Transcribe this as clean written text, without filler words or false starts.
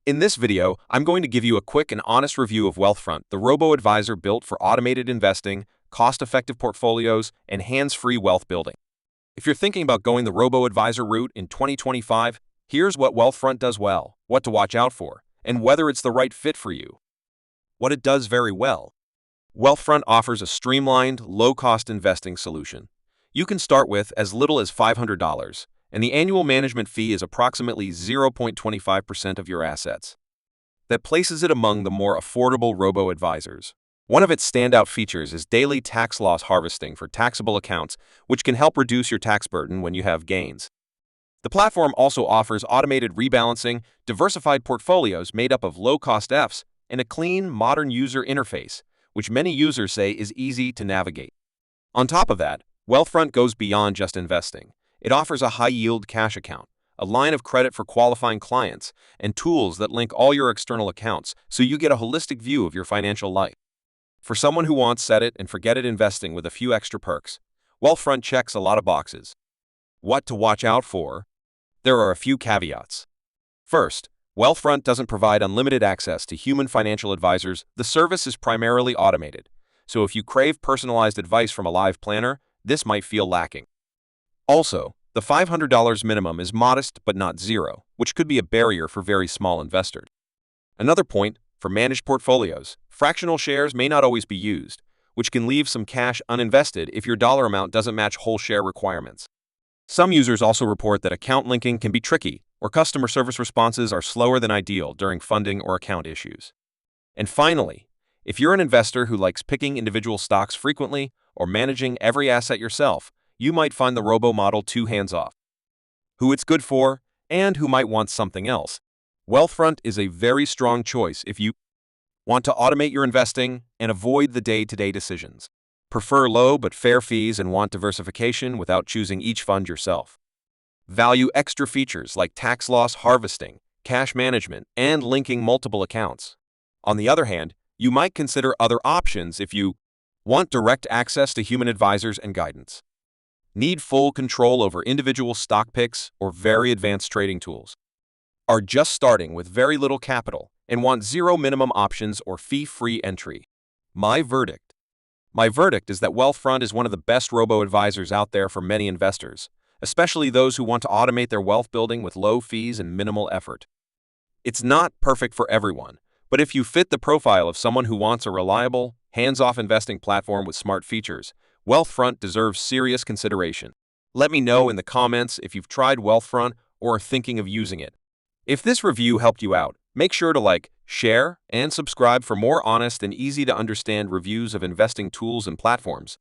In this video, I'm going to give you a quick and honest review of Wealthfront, the robo-advisor built for automated investing, cost-effective portfolios, and hands-free wealth building. If you're thinking about going the robo-advisor route in 2025, here's what Wealthfront does well, what to watch out for, and whether it's the right fit for you. What it does very well. Wealthfront offers a streamlined, low-cost investing solution. You can start with as little as $500, and the annual management fee is approximately 0.25% of your assets. That places it among the more affordable robo-advisors. One of its standout features is daily tax loss harvesting for taxable accounts, which can help reduce your tax burden when you have gains. The platform also offers automated rebalancing, diversified portfolios made up of low-cost ETFs, and a clean, modern user interface, which many users say is easy to navigate. On top of that, Wealthfront goes beyond just investing. It offers a high-yield cash account, a line of credit for qualifying clients, and tools that link all your external accounts so you get a holistic view of your financial life. For someone who wants set-it-and-forget-it investing with a few extra perks, Wealthfront checks a lot of boxes. What to watch out for? There are a few caveats. First, Wealthfront doesn't provide unlimited access to human financial advisors. The service is primarily automated, so if you crave personalized advice from a live planner, this might feel lacking. Also, the $500 minimum is modest but not zero, which could be a barrier for very small investors. Another point, for managed portfolios, fractional shares may not always be used, which can leave some cash uninvested if your dollar amount doesn't match whole share requirements. Some users also report that account linking can be tricky, or customer service responses are slower than ideal during funding or account issues. And finally, if you're an investor who likes picking individual stocks frequently or managing every asset yourself, you might find the robo model too hands-off. Who it's good for, and who might want something else. Wealthfront is a very strong choice if you want to automate your investing and avoid the day-to-day decisions, prefer low but fair fees, and want diversification without choosing each fund yourself. Value extra features like tax loss harvesting, cash management, and linking multiple accounts. On the other hand, you might consider other options if you want direct access to human advisors and guidance, need full control over individual stock picks or very advanced trading tools, are just starting with very little capital and want zero minimum options or fee-free entry. My verdict is that Wealthfront is one of the best robo-advisors out there for many investors, especially those who want to automate their wealth building with low fees and minimal effort. It's not perfect for everyone, but if you fit the profile of someone who wants a reliable, hands-off investing platform with smart features, Wealthfront deserves serious consideration. Let me know in the comments if you've tried Wealthfront or are thinking of using it. If this review helped you out, make sure to like, share, and subscribe for more honest and easy-to-understand reviews of investing tools and platforms.